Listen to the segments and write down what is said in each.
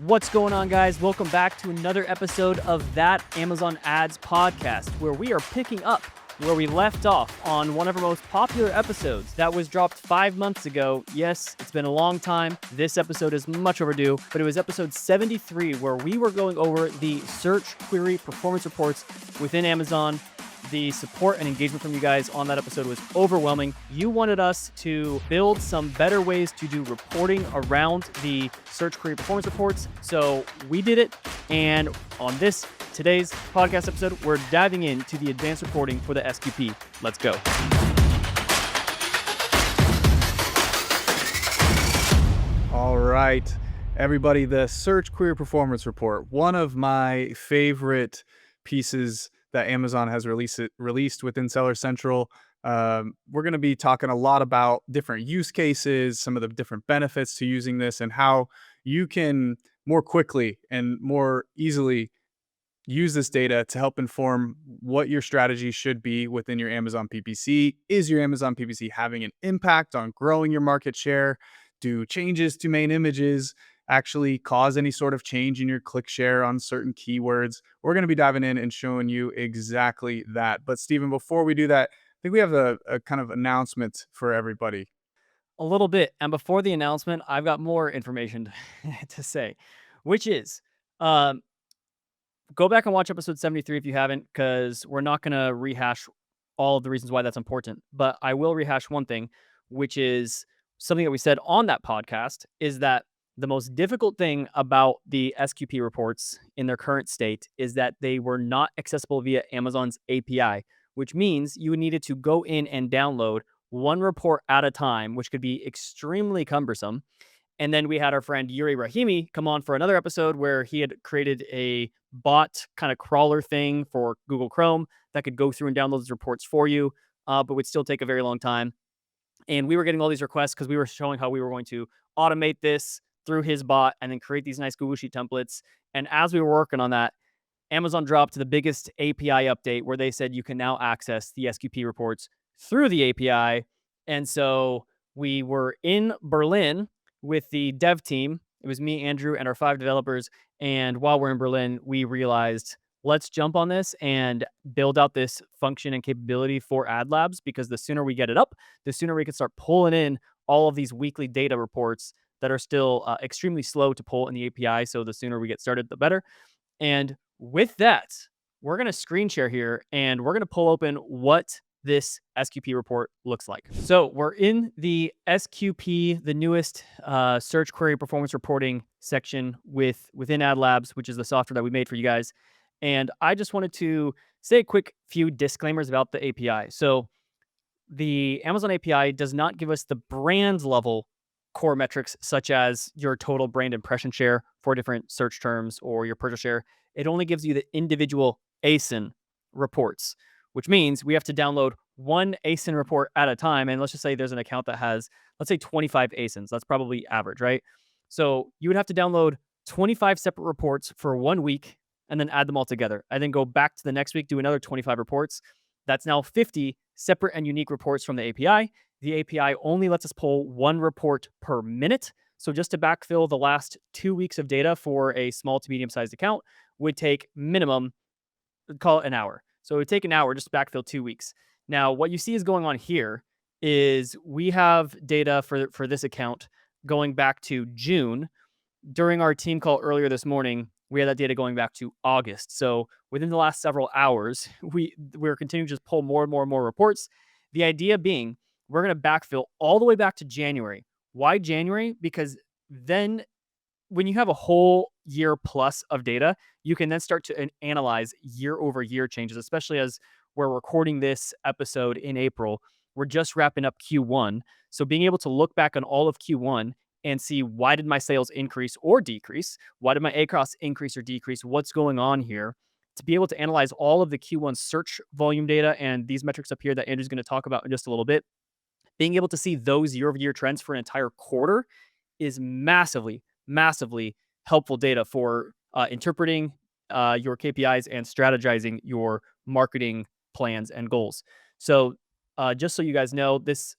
What's going on, guys? Welcome back to another episode of That Amazon Ads podcast, where we are picking up where we left off on one of our most popular episodes that was dropped 5 months ago. Yes, it's been a long time. This episode is much overdue, but it was episode 73 where we were going over the search query performance reports within Amazon. The support and engagement from you guys on that episode was overwhelming. You wanted us to build some better ways to do reporting around the search query performance reports. So we did it. And on today's podcast episode, we're diving into the advanced reporting for the SQP. Let's go. All right, everybody, the search query performance report, one of my favorite pieces that Amazon has released within Seller Central. We're going to be talking a lot about different use cases, some of the different benefits to using this, and how you can more quickly and more easily use this data to help inform what your strategy should be within your Amazon PPC. Is your Amazon PPC having an impact on growing your market share? Do changes to main images actually cause any sort of change in your click share on certain keywords? We're going to be diving in and showing you exactly that. But Stephen, before we do that, I think we have a kind of announcement for everybody. A little bit. And before the announcement, I've got more information to say, which is go back and watch episode 73 if you haven't, because we're not going to rehash all of the reasons why that's important. But I will rehash one thing, which is something that we said on that podcast, is that the most difficult thing about the SQP reports in their current state is that they were not accessible via Amazon's API, which means you needed to go in and download one report at a time, which could be extremely cumbersome. And then we had our friend Yuri Rahimi come on for another episode where he had created a bot kind of crawler thing for Google Chrome that could go through and download those reports for you, but would still take a very long time. And we were getting all these requests because we were showing how we were going to automate this through his bot and then create these nice Google Sheet templates. And as we were working on that, Amazon dropped the biggest API update where they said you can now access the SQP reports through the API. And so we were in Berlin with the dev team. It was me, Andrew, and our 5 developers. And while we're in Berlin, we realized, let's jump on this and build out this function and capability for AdLabs, because the sooner we get it up, the sooner we can start pulling in all of these weekly data reports that are still extremely slow to pull in the API. So the sooner we get started, the better. And with that, we're going to screen share here and we're going to pull open what this SQP report looks like. So we're in the SQP, the newest search query performance reporting section within AdLabs, which is the software that we made for you guys. And I just wanted to say a quick few disclaimers about the API. So the Amazon API does not give us the brand level core metrics, such as your total brand impression share for different search terms or your purchase share. It only gives you the individual ASIN reports, which means we have to download one ASIN report at a time. And let's just say there's an account that has, let's say 25 ASINs. That's probably average, right? So you would have to download 25 separate reports for 1 week and then add them all together. And then go back to the next week, do another 25 reports. That's now 50 separate and unique reports from the API. The API only lets us pull one report per minute. So just to backfill the last 2 weeks of data for a small to medium-sized account would take minimum, call it an hour. So it would take an hour just to backfill 2 weeks. Now, what you see is going on here is we have data for this account going back to June. During our team call earlier this morning, we had that data going back to August. So within the last several hours, we're continuing to just pull more and more and more reports. The idea being we're going to backfill all the way back to January. Why January? Because then when you have a whole year plus of data, you can then start to analyze year over year changes, especially as we're recording this episode in April. We're just wrapping up Q1. So being able to look back on all of Q1 and see, why did my sales increase or decrease? Why did my ACOS increase or decrease? What's going on here? To be able to analyze all of the Q1 search volume data and these metrics up here that Andrew's going to talk about in just a little bit, being able to see those year-over-year trends for an entire quarter is massively, massively helpful data for interpreting your KPIs and strategizing your marketing plans and goals. So just so you guys know, this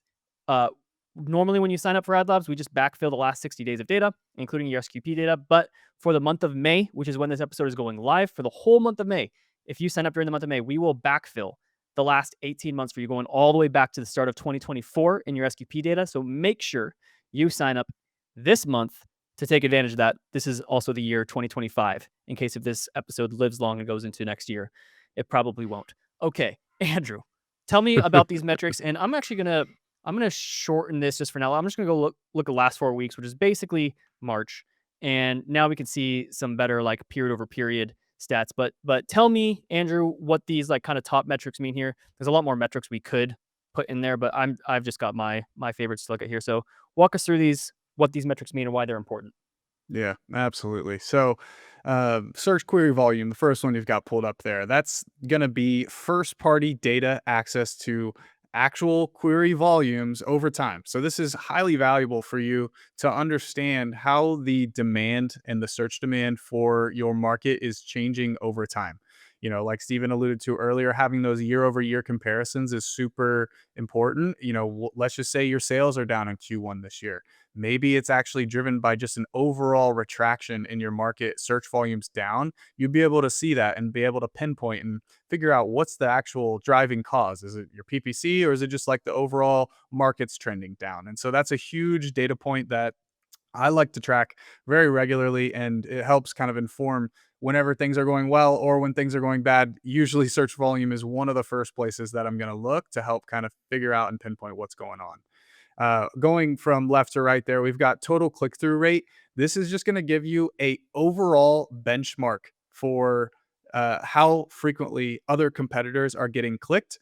normally when you sign up for AdLabs, we just backfill the last 60 days of data, including your SQP data. But for the month of May, which is when this episode is going live, for the whole month of May, if you sign up during the month of May, we will backfill the last 18 months for you, going all the way back to the start of 2024 in your SQP data. So make sure you sign up this month to take advantage of that. This is also the year 2025, in case if this episode lives long and goes into next year. It probably won't. Okay, Andrew, tell me about these metrics. And I'm gonna shorten this just for now. I'm just gonna go look at the last 4 weeks, which is basically March, and now we can see some better like period over period stats. But tell me, Andrew, what these like kind of top metrics mean here. There's a lot more metrics we could put in there, but I've just got my favorites to look at here. So walk us through these, what these metrics mean and why they're important. Yeah, absolutely. So, search query volume, the first one you've got pulled up there, that's going to be first party data access to actual query volumes over time. So, this is highly valuable for you to understand how the demand and the search demand for your market is changing over time. Like Steven alluded to earlier, having those year over year comparisons is super important. Let's just say your sales are down in Q1 this year. Maybe it's actually driven by just an overall retraction in your market, search volumes down. You'd be able to see that and be able to pinpoint and figure out what's the actual driving cause. Is it your PPC, or is it just like the overall market's trending down? And so that's a huge data point that I like to track very regularly, and it helps kind of inform whenever things are going well or when things are going bad. Usually, search volume is one of the first places that I'm going to look to help kind of figure out and pinpoint what's going on. Going from left to right there, we've got total click-through rate. This is just going to give you a overall benchmark for how frequently other competitors are getting clicked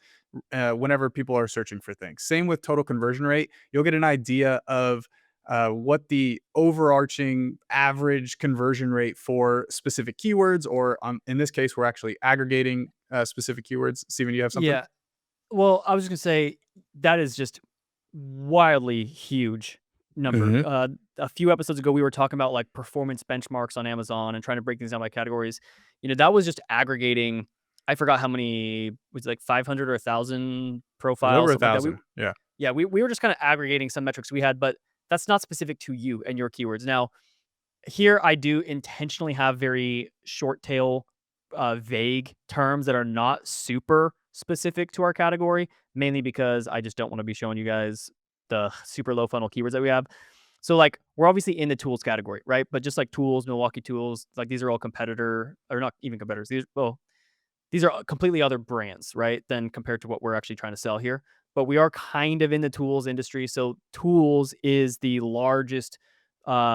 whenever people are searching for things. Same with total conversion rate. You'll get an idea of what the overarching average conversion rate for specific keywords, or in this case, we're actually aggregating specific keywords. Steven, do you have something? Yeah. Well, I was just gonna say that is just wildly huge number. Hmm. A few episodes ago, we were talking about like performance benchmarks on Amazon and trying to break things down by categories. That was just aggregating. I forgot how many, was it like 500 or 1,000 It was over profiles, a something like that. thousand. Yeah. Yeah, we were just kind of aggregating some metrics we had, but that's not specific to you and your keywords. Now, here I do intentionally have very short tail, vague terms that are not super specific to our category, mainly because I just don't want to be showing you guys the super low funnel keywords that we have. So like we're obviously in the tools category, right? But just like tools, Milwaukee tools, like these are all competitor, or not even competitors. These are completely other brands, right? Than compared to what we're actually trying to sell here. But we are kind of in the tools industry. So tools is the largest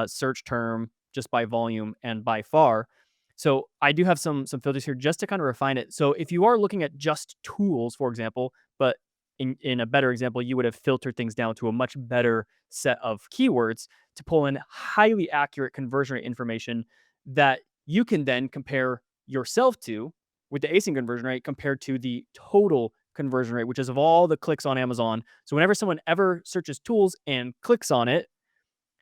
search term just by volume and by far. So I do have some filters here just to kind of refine it. So if you are looking at just tools, for example, but in a better example, you would have filtered things down to a much better set of keywords to pull in highly accurate conversion rate information that you can then compare yourself to with the ASIN conversion rate compared to the total conversion rate, which is of all the clicks on Amazon. So whenever someone ever searches tools and clicks on it,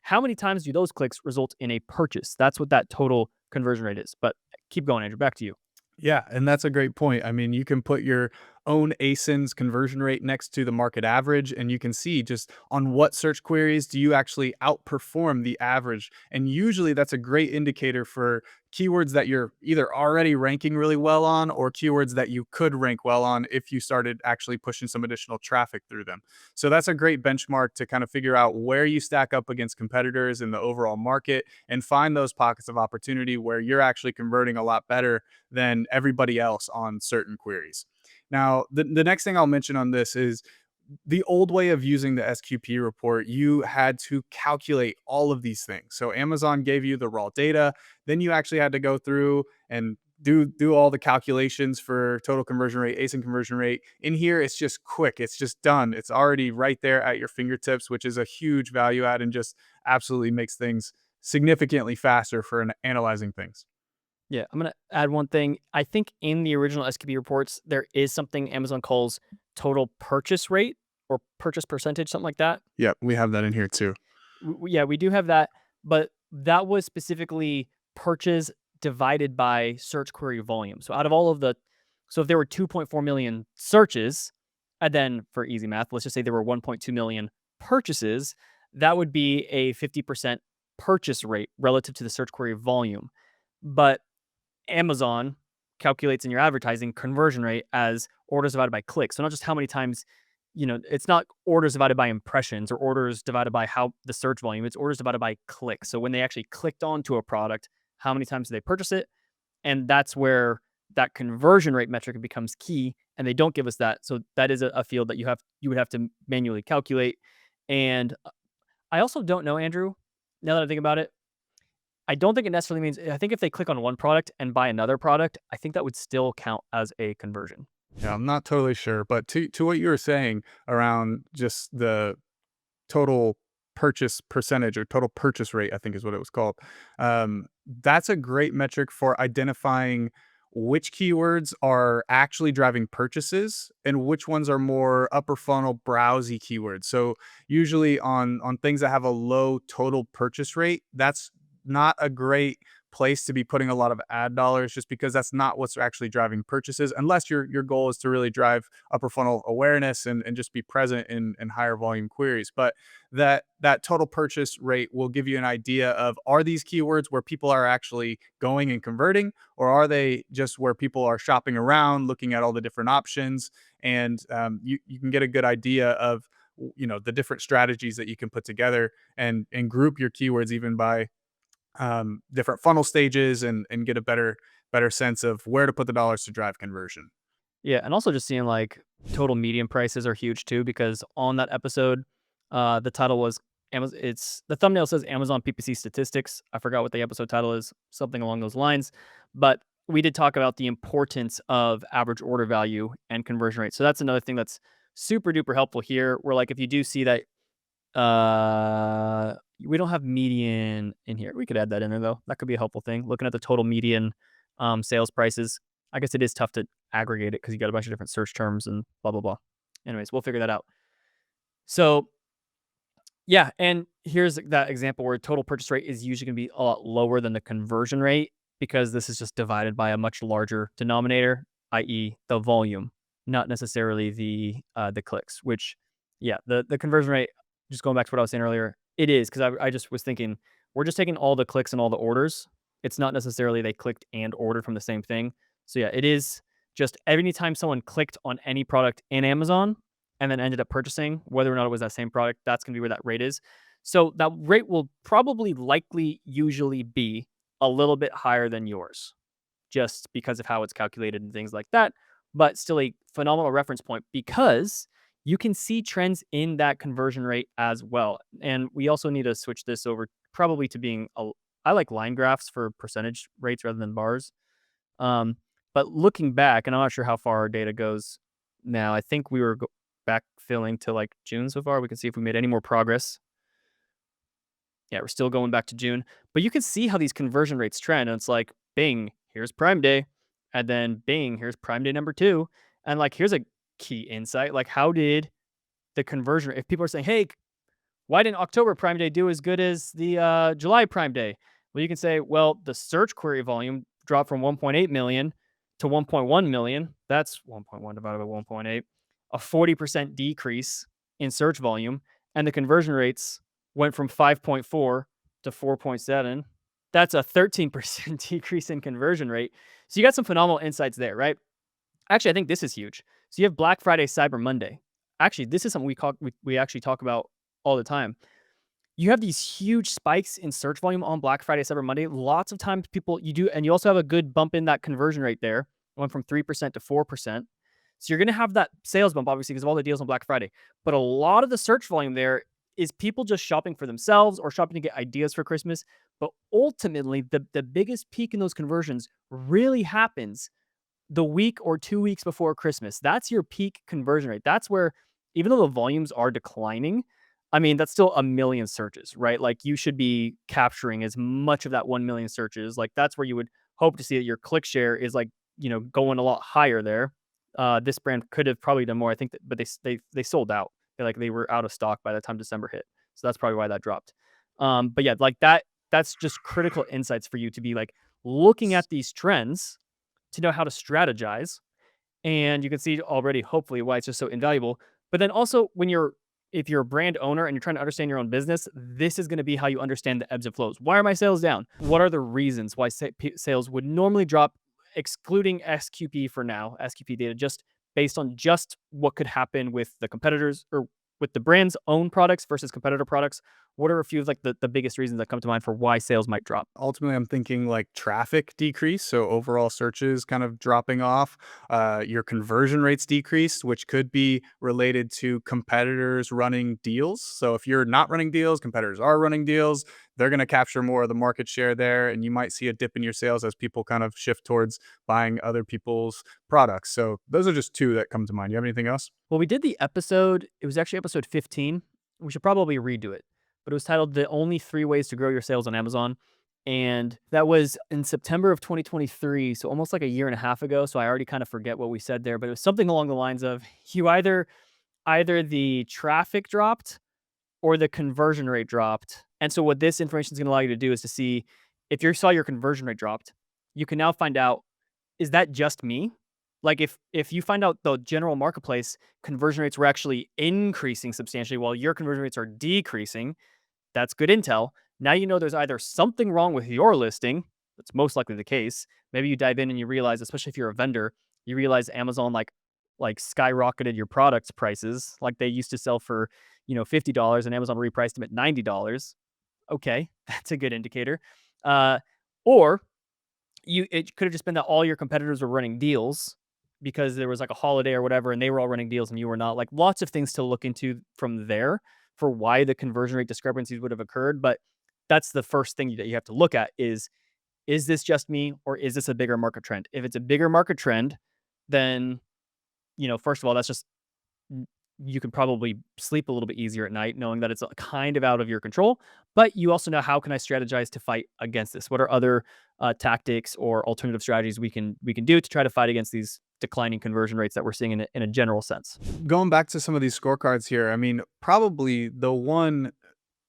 how many times do those clicks result in a purchase? That's what that total conversion rate is. But keep going, Andrew. Back to you. Yeah, and that's a great point. I mean, you can put your own ASIN's conversion rate next to the market average, and you can see just on what search queries do you actually outperform the average. And usually that's a great indicator for keywords that you're either already ranking really well on, or keywords that you could rank well on if you started actually pushing some additional traffic through them. So that's a great benchmark to kind of figure out where you stack up against competitors in the overall market and find those pockets of opportunity where you're actually converting a lot better than everybody else on certain queries. Now, the next thing I'll mention on this is the old way of using the SQP report. You had to calculate all of these things. So Amazon gave you the raw data, then you actually had to go through and do all the calculations for total conversion rate, ASIN conversion rate. In here, it's just quick. It's just done. It's already right there at your fingertips, which is a huge value add and just absolutely makes things significantly faster for analyzing things. Yeah, I'm gonna add one thing. I think in the original SQP reports, there is something Amazon calls total purchase rate or purchase percentage, something like that. Yep, we have that in here too. Yeah, we do have that, but that was specifically purchase divided by search query volume. So out of all of the, so if there were 2.4 million searches, and then for easy math, let's just say there were 1.2 million purchases, that would be a 50% purchase rate relative to the search query volume. But Amazon calculates in your advertising conversion rate as orders divided by clicks. So not just how many times, it's not orders divided by impressions or orders divided by how the search volume, it's orders divided by clicks. So when they actually clicked onto a product, how many times did they purchase it? And that's where that conversion rate metric becomes key. And they don't give us that. So that is a field that you would have to manually calculate. And I also don't know, Andrew, now that I think about it, I don't think it necessarily means, I think if they click on one product and buy another product, I think that would still count as a conversion. Yeah, I'm not totally sure, but to what you were saying around just the total purchase percentage or total purchase rate, I think is what it was called. That's a great metric for identifying which keywords are actually driving purchases and which ones are more upper funnel browsy keywords. So usually on things that have a low total purchase rate, that's not a great place to be putting a lot of ad dollars, just because that's not what's actually driving purchases, unless your goal is to really drive upper funnel awareness and just be present in higher volume queries. But that total purchase rate will give you an idea of, are these keywords where people are actually going and converting, or are they just where people are shopping around looking at all the different options? And you can get a good idea of the different strategies that you can put together and group your keywords even by different funnel stages, and get a better sense of where to put the dollars to drive conversion. Yeah, and also just seeing like total median prices are huge too, because on that episode, the title was Amazon. It's the thumbnail says Amazon PPC statistics. I forgot what the episode title is, something along those lines. But we did talk about the importance of average order value and conversion rate. So that's another thing that's super duper helpful here. Where like if you do see that we don't have median in here. We could add that in there though. That could be a helpful thing. Looking at the total median sales prices. I guess it is tough to aggregate it because you got a bunch of different search terms and blah blah blah. Anyways, we'll figure that out. So yeah, and here's that example where total purchase rate is usually going to be a lot lower than the conversion rate, because this is just divided by a much larger denominator, i.e., the volume, not necessarily the clicks. Which, yeah, the conversion rate. Just going back to what I was saying earlier, it is, because I just was thinking we're just taking all the clicks and all the orders. It's not necessarily they clicked and ordered from the same thing. So yeah, it is just any time someone clicked on any product in Amazon and then ended up purchasing, whether or not it was that same product, that's going to be where that rate is. So that rate will probably likely usually be a little bit higher than yours, just because of how it's calculated and things like that. But still a phenomenal reference point, because you can see trends in that conversion rate as well. And we also need to switch this over probably to being I like line graphs for percentage rates rather than bars. But looking back, and I'm not sure how far our data goes now. I think we were backfilling to like June so far. We can see if we made any more progress. Yeah, we're still going back to June, but you can see how these conversion rates trend. And it's like, bing, here's Prime Day. And then bing, here's Prime Day number 2. And like, here's a key insight. Like, how did the conversion, if people are saying, hey, why didn't October Prime Day do as good as the July Prime Day? Well, you can say, well, the search query volume dropped from 1.8 million to 1.1 million. That's 1.1 divided by 1.8, a 40% decrease in search volume. And the conversion rates went from 5.4 to 4.7. That's a 13% decrease in conversion rate. So you got some phenomenal insights there, right? Actually, I think this is huge. So you have Black Friday, Cyber Monday. Actually, this is something we actually talk about all the time. You have these huge spikes in search volume on Black Friday, Cyber Monday. Lots of times you do, and you also have a good bump in that conversion rate there. It went from 3% to 4%. So you're going to have that sales bump, obviously, because of all the deals on Black Friday. But a lot of the search volume there is people just shopping for themselves or shopping to get ideas for Christmas. But ultimately, the biggest peak in those conversions really happens the week or 2 weeks before Christmas. That's your peak conversion rate. That's where, even though the volumes are declining, I mean, that's still a million searches, right? Like, you should be capturing as much of that 1 million searches. Like, that's where you would hope to see that your click share is like, going a lot higher there. This brand could have probably done more, I think, but they sold out. They were out of stock by the time December hit. So that's probably why that dropped. But yeah, like that's just critical insights for you to be like looking at these trends to know how to strategize. And you can see already, hopefully, why it's just so invaluable. But then also, when you're if you're a brand owner and you're trying to understand your own business, this is going to be how you understand the ebbs and flows. Why are my sales down? What are the reasons why sales would normally drop, excluding SQP for now, SQP data, just based on just what could happen with the competitors or with the brand's own products versus competitor products? What are a few of like the biggest reasons that come to mind for why sales might drop? Ultimately, I'm thinking like traffic decrease, so overall searches kind of dropping off. Your conversion rates decreased, which could be related to competitors running deals. So if you're not running deals, competitors are running deals, they're going to capture more of the market share there, and you might see a dip in your sales as people kind of shift towards buying other people's products. So those are just two that come to mind. You have anything else? Well, we did the episode, it was actually episode 15. We should probably redo it. But it was titled The Only 3 Ways to Grow Your Sales on Amazon. And that was in September of 2023, so almost like a year and a half ago. So I already kind of forget what we said there, but it was something along the lines of you either the traffic dropped or the conversion rate dropped. And so what this information is going to allow you to do is to see if you saw your conversion rate dropped, you can now find out, is that just me? Like if you find out the general marketplace conversion rates were actually increasing substantially while your conversion rates are decreasing, that's good intel. Now you know there's either something wrong with your listing. That's most likely the case. Maybe you dive in and you realize, especially if you're a vendor, you realize Amazon like skyrocketed your products prices. Like they used to sell for, $50 and Amazon repriced them at $90. Okay, that's a good indicator. Uh, or it could have just been that all your competitors were running deals because there was like a holiday or whatever and they were all running deals and you were not. Like lots of things to look into from there for why the conversion rate discrepancies would have occurred. But that's the first thing that you have to look at is this just me or is this a bigger market trend? If it's a bigger market trend, then first of all, that's just you can probably sleep a little bit easier at night knowing that it's kind of out of your control. But you also know, how can I strategize to fight against this? What are other tactics or alternative strategies we can do to try to fight against these declining conversion rates that we're seeing in a general sense? Going back to some of these scorecards here, I mean, probably the one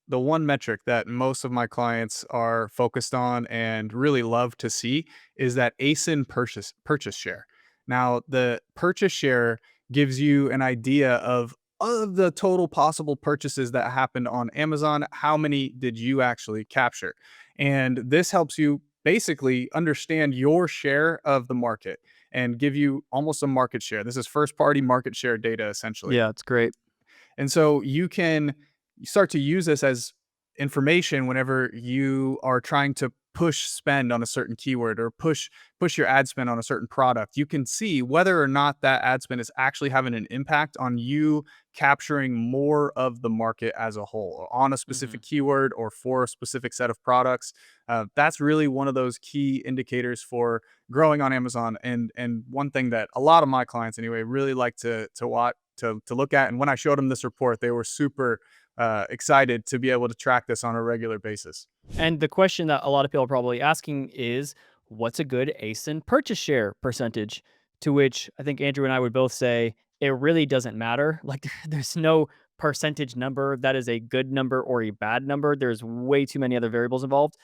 metric that most of my clients are focused on and really love to see is that ASIN purchase share. Now, the purchase share gives you an idea of the total possible purchases that happened on Amazon. How many did you actually capture? And this helps you basically understand your share of the market and give you almost a market share. This is first party market share data essentially. Yeah, it's great. And so you can start to use this as information whenever you are trying to push spend on a certain keyword or push your ad spend on a certain product. You can see whether or not that ad spend is actually having an impact on you capturing more of the market as a whole on a Hmm. specific keyword or for a specific set of products. That's really one of those key indicators for growing on Amazon, and one thing that a lot of my clients anyway really like to watch to look at. And when I showed them this report, they were super excited to be able to track this on a regular basis. And the question that a lot of people are probably asking is, what's a good ASIN purchase share percentage? To which I think Andrew and I would both say it really doesn't matter. Like there's no percentage number that is a good number or a bad number. There's way too many other variables involved.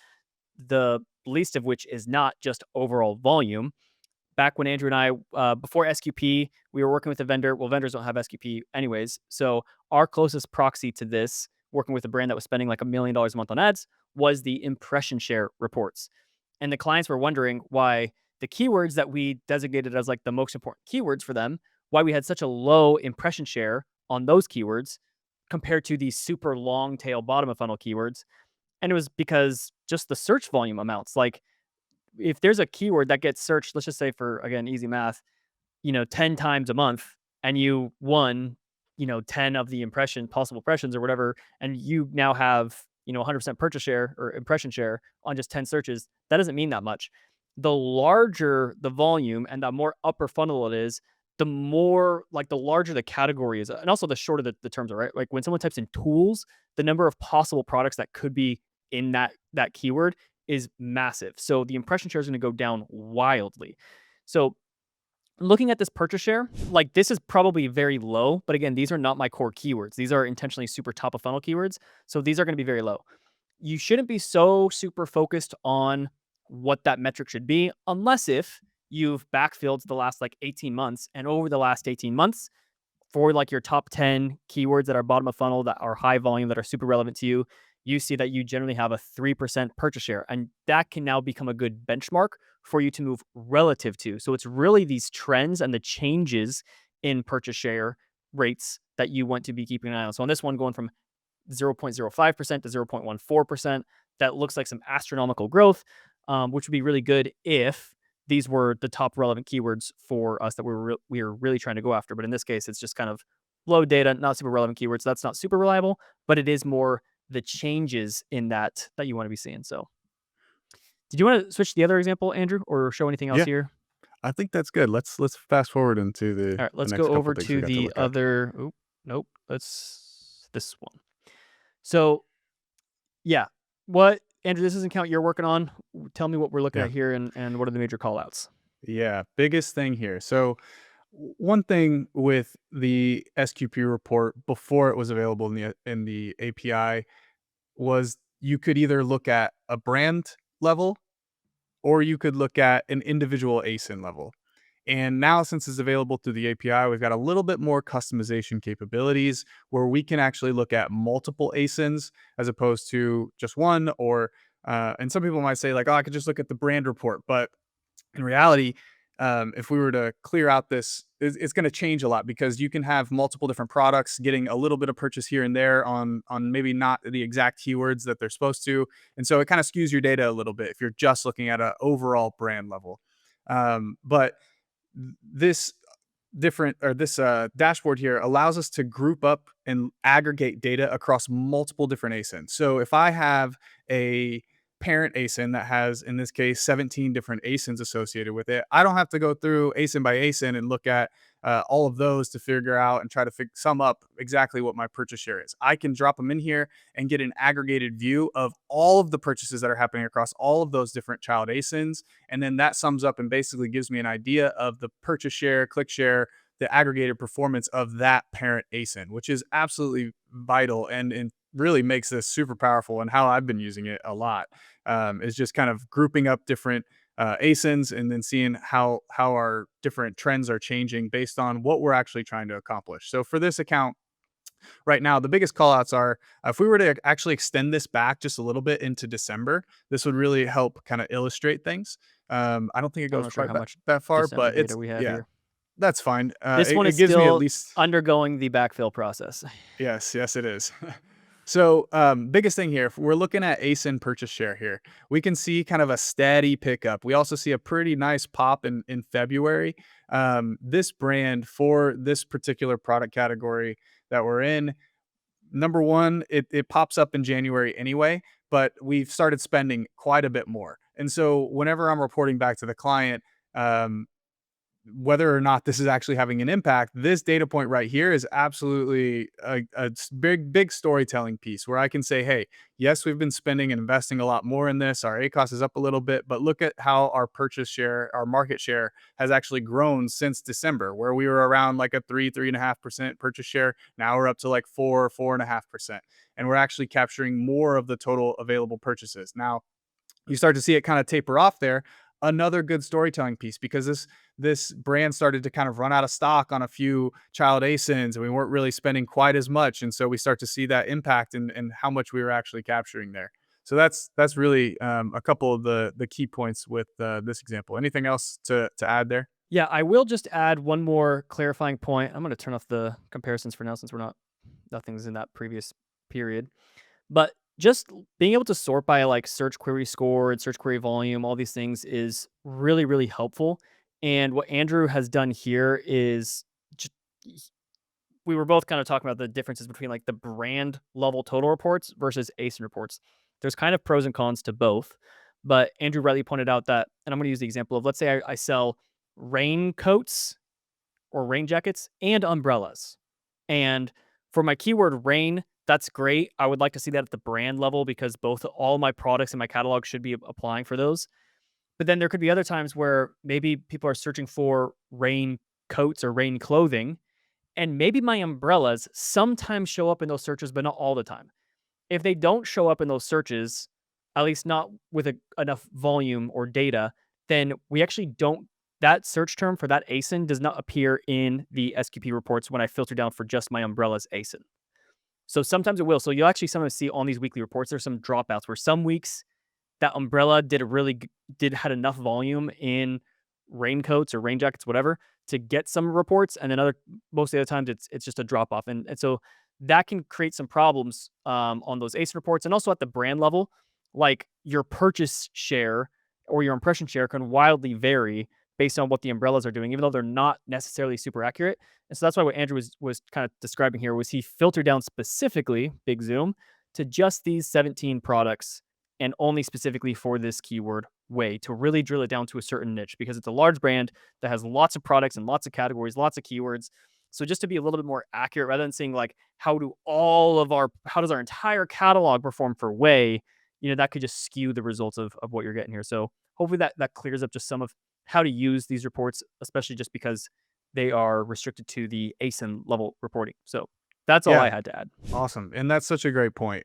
The least of which is not just overall volume. Back when Andrew and I, before SQP, we were working with a vendor. Well, vendors don't have SQP anyways. So our closest proxy to this, working with a brand that was spending like $1 million a month on ads, was the impression share reports. And the clients were wondering why the keywords that we designated as like the most important keywords for them, why we had such a low impression share on those keywords compared to the super long tail bottom of funnel keywords. And it was because just the search volume amounts. Like if there's a keyword that gets searched, let's just say for again easy math, 10 times a month, and you won, 10 of the possible impressions or whatever, and you now have, 100% purchase share or impression share on just 10 searches, that doesn't mean that much. The larger the volume and the more upper funnel it is, the more like the larger the category is, and also the shorter the terms are, right? Like when someone types in tools, the number of possible products that could be in that keyword is massive. So the impression share is going to go down wildly. So looking at this purchase share, like this is probably very low, but again, these are not my core keywords. These are intentionally super top of funnel keywords. So these are going to be very low. You shouldn't be so super focused on what that metric should be, unless if you've backfilled the last like 18 months. And over the last 18 months, for like your top 10 keywords that are bottom of funnel, that are high volume, that are super relevant to you, you see that you generally have a 3% purchase share. And that can now become a good benchmark for you to move relative to. So it's really these trends and the changes in purchase share rates that you want to be keeping an eye on. So on this one, going from 0.05% to 0.14%, that looks like some astronomical growth, which would be really good if these were the top relevant keywords for us that we were really trying to go after. But in this case, it's just kind of low data, not super relevant keywords. So that's not super reliable, but it is more the changes in that you want to be seeing. So did you want to switch to the other example, Andrew, or show anything else Yeah, here? I think that's good. Let's fast forward into All right, the let's next go couple over things we to got to the look at. other. Oh, nope. Let's this one. So yeah, what Andrew? This is an account you're working on. Tell me what we're looking Yeah. at here, and what are the major callouts? Yeah, biggest thing here. So one thing with the SQP report before it was available in the API was you could either look at a brand level or you could look at an individual ASIN level. And now, since it's available through the API, we've got a little bit more customization capabilities where we can actually look at multiple ASINs as opposed to just one. And some people might say, like, oh, I could just look at the brand report. But in reality, if we were to clear out this, it's going to change a lot because you can have multiple different products getting a little bit of purchase here and there on maybe not the exact keywords that they're supposed to, and so it kind of skews your data a little bit if you're just looking at an overall brand level. But this this dashboard here allows us to group up and aggregate data across multiple different ASINs. So if I have a parent ASIN that has, in this case, 17 different ASINs associated with it, I don't have to go through ASIN by ASIN and look at all of those to figure out and try to sum up exactly what my purchase share is. I can drop them in here and get an aggregated view of all of the purchases that are happening across all of those different child ASINs. And then that sums up and basically gives me an idea of the purchase share, click share, the aggregated performance of that parent ASIN, which is absolutely vital and really makes this super powerful. And how I've been using it a lot is just kind of grouping up different ASINs and then seeing how our different trends are changing based on what we're actually trying to accomplish. So for this account right now, the biggest callouts are if we were to actually extend this back just a little bit into December, this would really help kind of illustrate things. I don't think it I'm goes not sure quite how much that far, December but data it's we have yeah, here. that's fine. This one It is gives me at still least undergoing the backfill process. yes, yes, it is. So, biggest thing here, if we're looking at ASIN purchase share here, we can see kind of a steady pickup. We also see a pretty nice pop in February. This brand for this particular product category that we're in, number one, it pops up in January anyway, but we've started spending quite a bit more. And so, whenever I'm reporting back to the client, um, whether or not this is actually having an impact, this data point right here is absolutely a big storytelling piece where I can say, hey, yes, we've been spending and investing a lot more in this. Our ACOS is up a little bit, but look at how our purchase share, our market share has actually grown since December, where we were around like a 3.5% purchase share. Now we're up to like 4.5%. And we're actually capturing more of the total available purchases. Now, you start to see it kind of taper off there. Another good storytelling piece because this brand started to kind of run out of stock on a few child ASINs and we weren't really spending quite as much. And so we start to see that impact and how much we were actually capturing there. So that's really a couple of the key points with this example. Anything else to add there? Yeah, I will just add one more clarifying point. I'm going to turn off the comparisons for now since nothing's in that previous period. But just being able to sort by like search query score and search query volume, all these things is really, really helpful. And what Andrew has done here is just, we were both kind of talking about the differences between like the brand level total reports versus ASIN reports. There's kind of pros and cons to both. But Andrew rightly pointed out that, and I'm going to use the example of, let's say I sell raincoats or rain jackets and umbrellas. And for my keyword rain, that's great. I would like to see that at the brand level because all my products in my catalog should be applying for those. But then there could be other times where maybe people are searching for rain coats or rain clothing, and maybe my umbrellas sometimes show up in those searches, but not all the time. If they don't show up in those searches, at least not with enough volume or data, then we actually don't that search term for that ASIN does not appear in the SQP reports when I filter down for just my umbrella's ASIN. So sometimes it will. So you'll actually sometimes see on these weekly reports, there's some dropouts where some weeks that umbrella had enough volume in raincoats or rain jackets, whatever, to get some reports, and then most of the other times it's just a drop off, and so that can create some problems on those ASIN reports, and also at the brand level, like your purchase share or your impression share can wildly vary based on what the umbrellas are doing, even though they're not necessarily super accurate. And so that's why what Andrew was kind of describing here was he filtered down specifically, big zoom, to just these 17 products and only specifically for this keyword way to really drill it down to a certain niche because it's a large brand that has lots of products and lots of categories, lots of keywords. So just to be a little bit more accurate, rather than saying like, how does our entire catalog perform for way, that could just skew the results of what you're getting here. So hopefully that clears up just some of how to use these reports, especially just because they are restricted to the ASIN level reporting. So that's all Yeah. I had to add. Awesome. And that's such a great point.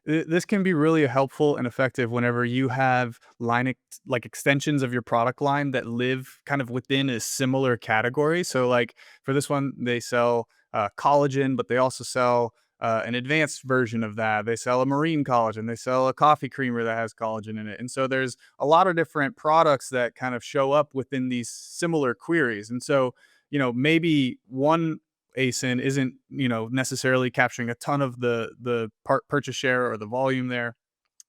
This can be really helpful and effective whenever you have like extensions of your product line that live kind of within a similar category. So like for this one, they sell collagen, but they also sell an advanced version of that. They sell a marine collagen. They sell a coffee creamer that has collagen in it. And so there's a lot of different products that kind of show up within these similar queries. And so, maybe one ASIN isn't, necessarily capturing a ton of the purchase share or the volume there.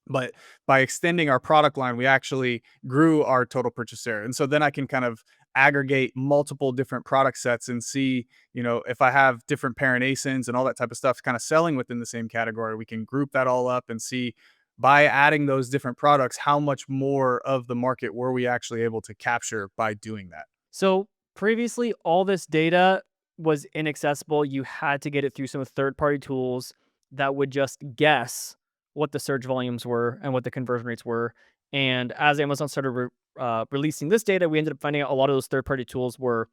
But by extending our product line, we actually grew our total purchase share. And so then I can kind of aggregate multiple different product sets and see, if I have different parent ASINs and all that type of stuff kind of selling within the same category, we can group that all up and see by adding those different products, how much more of the market were we actually able to capture by doing that. So previously, all this data was inaccessible. You had to get it through some third-party tools that would just guess what the search volumes were and what the conversion rates were. And as Amazon started releasing this data, we ended up finding out a lot of those third-party tools were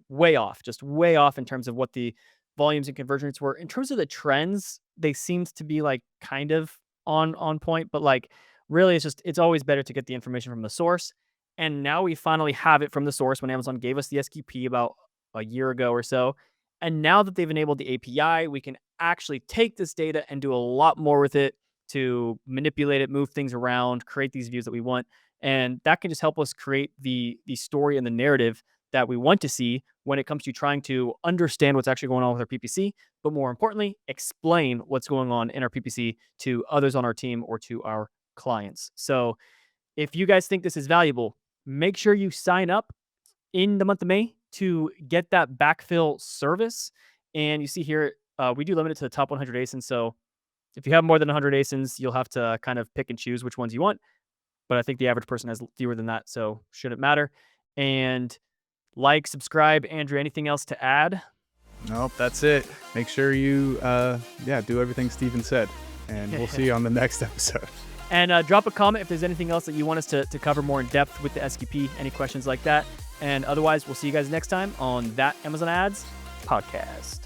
way off, just way off in terms of what the volumes and conversion rates were. In terms of the trends, they seemed to be like kind of on point, but like really, it's always better to get the information from the source. And now we finally have it from the source when Amazon gave us the SQP about a year ago or so. And now that they've enabled the API, we can actually take this data and do a lot more with it to manipulate it, move things around, create these views that we want. And that can just help us create the story and the narrative that we want to see when it comes to trying to understand what's actually going on with our PPC, but more importantly, explain what's going on in our PPC to others on our team or to our clients. So if you guys think this is valuable, make sure you sign up in the month of May to get that backfill service. And you see here, we do limit it to the top 100 ASINs. So if you have more than 100 ASINs, you'll have to kind of pick and choose which ones you want. But I think the average person has fewer than that, so shouldn't matter. And subscribe. Andrew, anything else to add? Nope, that's it. Make sure you, do everything Steven said. And we'll see you on the next episode. And drop a comment if there's anything else that you want us to cover more in depth with the SQP, any questions like that. And otherwise, we'll see you guys next time on That Amazon Ads podcast.